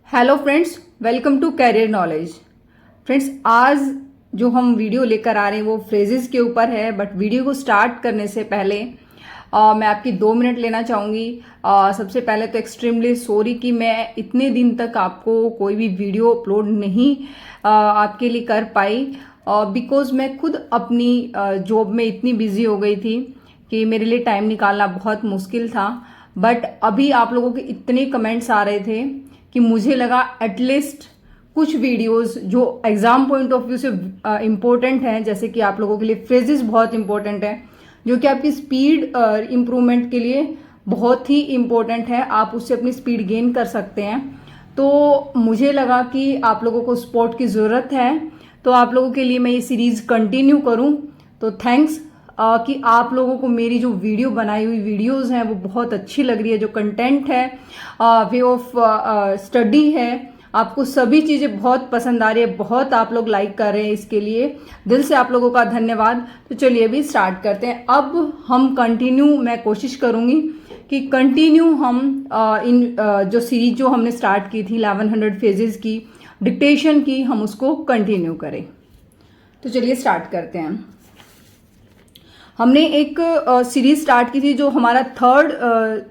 Hello friends, welcome to career knowledge. Friends, आज जो हम वीडियो लेकर आ रहे हैं वो फ्रेजेस के ऊपर है। बट वीडियो को स्टार्ट करने से पहले मैं आपकी 2 मिनट लेना चाहूँगी। सबसे पहले तो एक्सट्रीमली सॉरी कि मैं इतने दिन तक आपको कोई भी वीडियो अपलोड नहीं आपके लिए कर पाई, बिकॉज मैं खुद अपनी जॉब में इतनी बिजी हो गई थी कि मेरे लिए टाइम निकालना बहुत मुश्किल था। बट अभी आप लोगों के इतने कमेंट्स आ रहे थे कि मुझे लगा एटलीस्ट कुछ वीडियोस जो एग्जाम पॉइंट ऑफ व्यू से इम्पोर्टेंट हैं, जैसे कि आप लोगों के लिए फ्रेजेस बहुत इंपॉर्टेंट है, जो कि आपकी स्पीड इम्प्रूवमेंट के लिए बहुत ही इम्पोर्टेंट है। आप उससे अपनी स्पीड गेन कर सकते हैं। तो मुझे लगा कि आप लोगों को सपोर्ट की ज़रूरत है, तो आप लोगों के लिए मैं ये सीरीज़ कंटिन्यू करूं। तो थैंक्स कि आप लोगों को मेरी जो वीडियो बनाई हुई वीडियोस हैं वो बहुत अच्छी लग रही है। जो कंटेंट है, वे ऑफ स्टडी है, आपको सभी चीज़ें बहुत पसंद आ रही है। बहुत आप लोग लाइक कर रहे हैं, इसके लिए दिल से आप लोगों का धन्यवाद। तो चलिए अभी स्टार्ट करते हैं। अब हम कंटिन्यू, मैं कोशिश करूंगी कि कंटिन्यू हम जो सीरीज जो हमने स्टार्ट की थी 1100 फेजेस की डिक्टेशन की, हम उसको कंटिन्यू करें। तो चलिए स्टार्ट करते हैं। हमने एक सीरीज स्टार्ट की थी जो हमारा थर्ड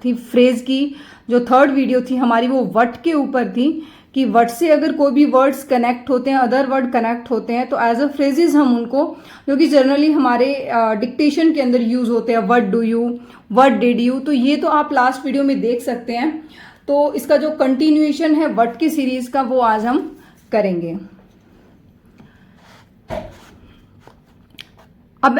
थी फ्रेज की। जो थर्ड वीडियो थी हमारी वो वट के ऊपर थी कि वट से अगर कोई भी वर्ड्स कनेक्ट होते हैं, अदर वर्ड कनेक्ट होते हैं, तो एज अ फ्रेजेस हम उनको, जो कि जनरली हमारे डिक्टेशन के अंदर यूज होते हैं, what do you, what did you, तो ये तो आप लास्ट वीडियो में देख सकते हैं। तो इसका जो कंटिन्यूएशन है वट की सीरीज का, वो आज हम करेंगे। अब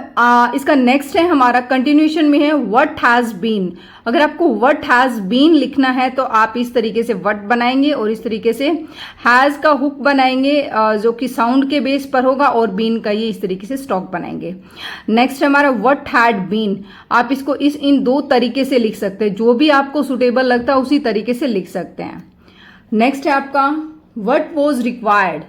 इसका नेक्स्ट है, हमारा कंटिन्यूएशन में है व्हाट हैज बीन। अगर आपको व्हाट हैज बीन लिखना है तो आप इस तरीके से व्हाट बनाएंगे और इस तरीके से हैज का हुक बनाएंगे, जो कि साउंड के बेस पर होगा, और बीन का ये इस तरीके से स्टॉक बनाएंगे। नेक्स्ट है हमारा व्हाट हैड बीन। आप इसको इन 2 तरीके से लिख सकते हैं, जो भी आपको सुटेबल लगता है उसी तरीके से लिख सकते हैं। नेक्स्ट है आपका व्हाट वॉज रिक्वायर्ड।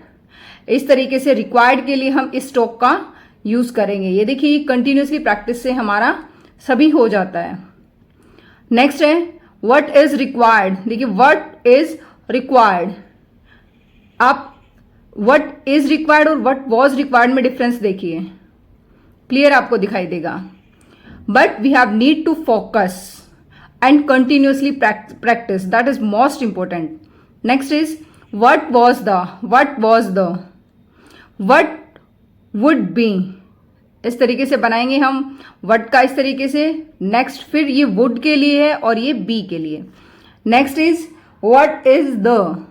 इस तरीके से रिक्वायर्ड के लिए हम इस स्टॉक का यूज करेंगे। ये देखिए कंटिन्यूसली प्रैक्टिस से हमारा सभी हो जाता है। नेक्स्ट है व्हाट इज रिक्वायर्ड। देखिए व्हाट इज रिक्वायर्ड, आप व्हाट इज रिक्वायर्ड और व्हाट वाज रिक्वायर्ड में डिफरेंस देखिए, क्लियर आपको दिखाई देगा। But we have need to focus and continuously practice, that is most important. Next is what was the, what would be. इस तरीके से बनाएंगे हम वट का, इस तरीके से। नेक्स्ट फिर ये वुड के लिए है और ये बी के लिए। Next is what is the,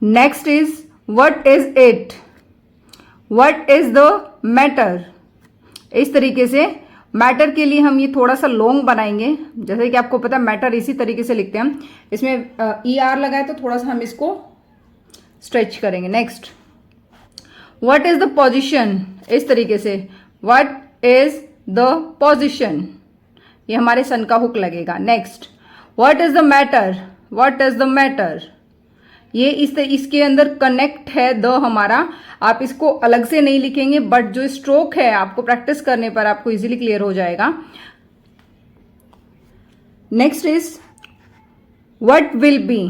next is what is it, what is the matter. इस तरीके से मैटर के लिए हम ये थोड़ा सा लॉन्ग बनाएंगे, जैसे कि आपको पता है मैटर इसी तरीके से लिखते हैं हम। इसमें ER लगाए तो थोड़ा सा हम इसको स्ट्रेच करेंगे। Next what is the position, इस तरीके से व्हाट इज द पोजिशन, ये हमारे सन का हुक लगेगा। Next what is the matter, what is the matter, ये इसके अंदर कनेक्ट है द हमारा। आप इसको अलग से नहीं लिखेंगे, बट जो स्ट्रोक है आपको प्रैक्टिस करने पर आपको इजीली क्लियर हो जाएगा। Next is what will be,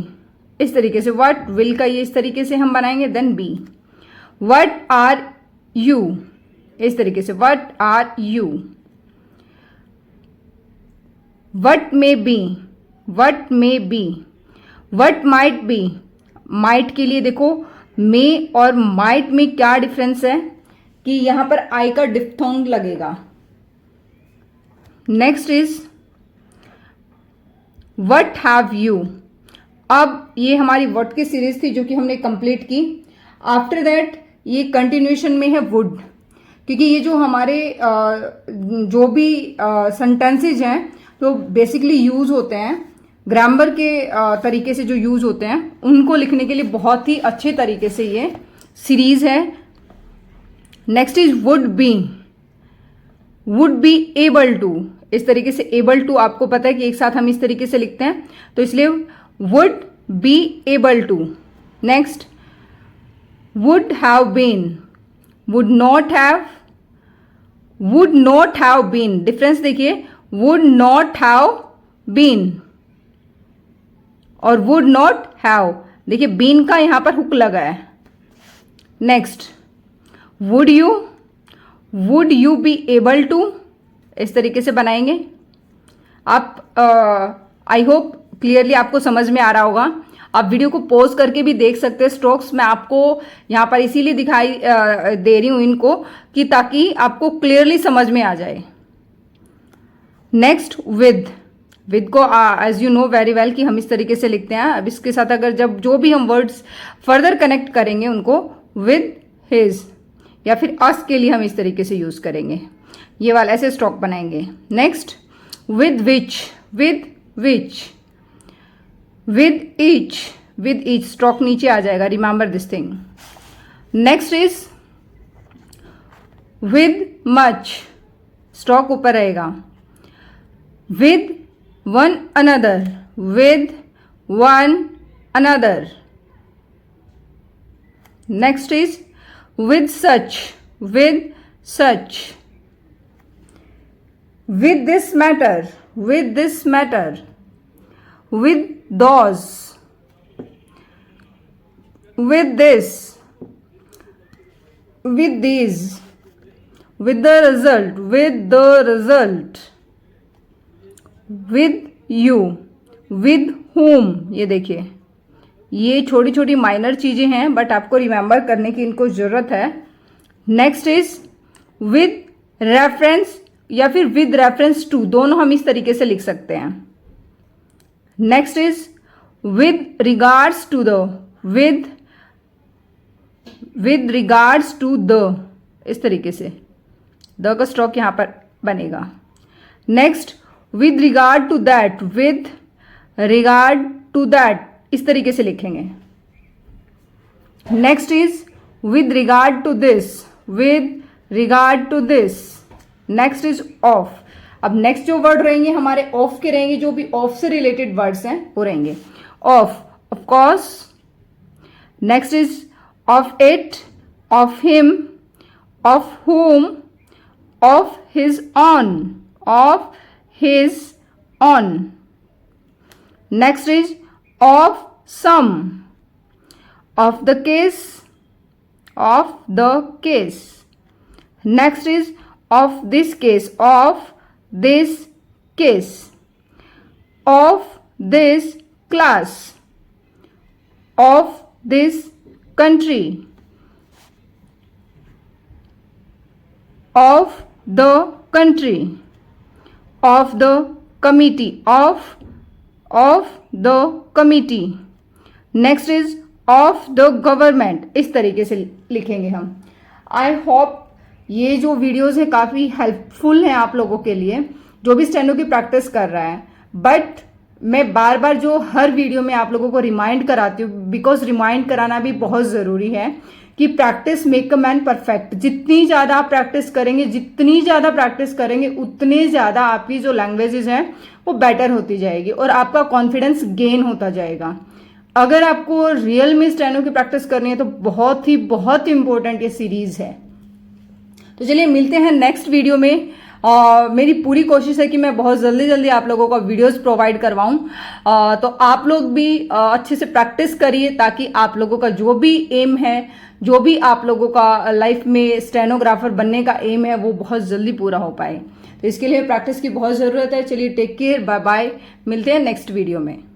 इस तरीके से व्हाट विल का ये इस तरीके से हम बनाएंगे। Then be what are you, इस तरीके से what are you. What may be, what may be, what might be. Might के लिए देखो मे और माइट में क्या डिफरेंस है कि यहां पर आई का डिफ्थोंग लगेगा। Next is what have you. अब ये हमारी व्हाट की सीरीज थी जो कि हमने कंप्लीट की। आफ्टर दैट ये कंटिन्यूएशन में है वुड, क्योंकि ये जो हमारे जो भी सेंटेंसेज हैं जो बेसिकली यूज होते हैं ग्रामर के तरीके से, जो यूज होते हैं उनको लिखने के लिए बहुत ही अच्छे तरीके से ये सीरीज है। Next is would be able to. इस तरीके से एबल टू आपको पता है कि एक साथ हम इस तरीके से लिखते हैं, तो इसलिए would be able to. Next would have been, would not have been, difference देखिए, would not have been और would not have। देखिए बीन का यहाँ पर हुक लगा है। Next, would you be able to, इस तरीके से बनाएंगे आप। आई होप क्लियरली आपको समझ में आ रहा होगा। आप वीडियो को पॉज करके भी देख सकते हैं। स्ट्रोक्स मैं आपको यहाँ पर इसीलिए दिखाई दे रही हूँ इनको कि ताकि आपको क्लियरली समझ में आ जाए। नेक्स्ट, विद को as you know very well कि हम इस तरीके से लिखते हैं। अब इसके साथ अगर जब जो भी हम वर्ड्स फर्दर कनेक्ट करेंगे उनको विद हिज या फिर अस के लिए हम इस तरीके से यूज करेंगे। ये वाला ऐसे स्ट्रोक बनाएंगे। Next, with which, with each stroke नीचे आ जाएगा, remember this thing. Next is with much, stroke ऊपर रहेगा। With one another, next is with such, with this matter, with those, with this, with these, with the result, with you, with whom। ये देखिए ये छोटी छोटी minor चीजें हैं but आपको रिमेंबर करने की इनको जरूरत है। नेक्स्ट इज विद रेफरेंस या फिर विद रेफरेंस टू, दोनों हम इस तरीके से लिख सकते हैं। Next is with regards to the, with regards to the, इस तरीके से द का स्ट्रोक यहां पर बनेगा। Next, with regard to that, with regard to that, इस तरीके से लिखेंगे। Next is with regard to this, next is of. अब नेक्स्ट जो वर्ड रहेंगे हमारे ऑफ के रहेंगे, जो भी ऑफ से रिलेटेड वर्ड्स हैं वो रहेंगे। Of course. Next is of it, of him, of whom, of his own, next is of some, of the case, next is of this case, of this class, of this country, of the country, of the committee, of the committee, next is of the government। इस तरीके से लिखेंगे हम। I hope ये जो videos है काफ़ी helpful हैं आप लोगों के लिए जो भी स्टेनो की प्रैक्टिस कर रहा है। बट मैं बार बार जो हर वीडियो में आप लोगों को रिमाइंड कराती हूँ, बिकॉज रिमाइंड कराना भी बहुत ज़रूरी है कि practice make a man perfect. जितनी ज़्यादा आप प्रैक्टिस करेंगे उतने ज़्यादा आपकी जो लैंग्वेजेस हैं वो बेटर होती जाएगी और आपका कॉन्फिडेंस गेन होता जाएगा। अगर आपको रियल में स्टेनो की प्रैक्टिस करनी है तो बहुत ही इंपॉर्टेंट ये सीरीज है। तो चलिए मिलते हैं नेक्स्ट वीडियो में। मेरी पूरी कोशिश है कि मैं बहुत जल्दी आप लोगों को वीडियोस प्रोवाइड करवाऊं। तो आप लोग भी अच्छे से प्रैक्टिस करिए ताकि आप लोगों का जो भी एम है, जो भी आप लोगों का लाइफ में स्टेनोग्राफर बनने का एम है वो बहुत जल्दी पूरा हो पाए। तो इसके लिए प्रैक्टिस की बहुत ज़रूरत है। चलिए टेक केयर, बाय बाय, मिलते हैं नेक्स्ट वीडियो में।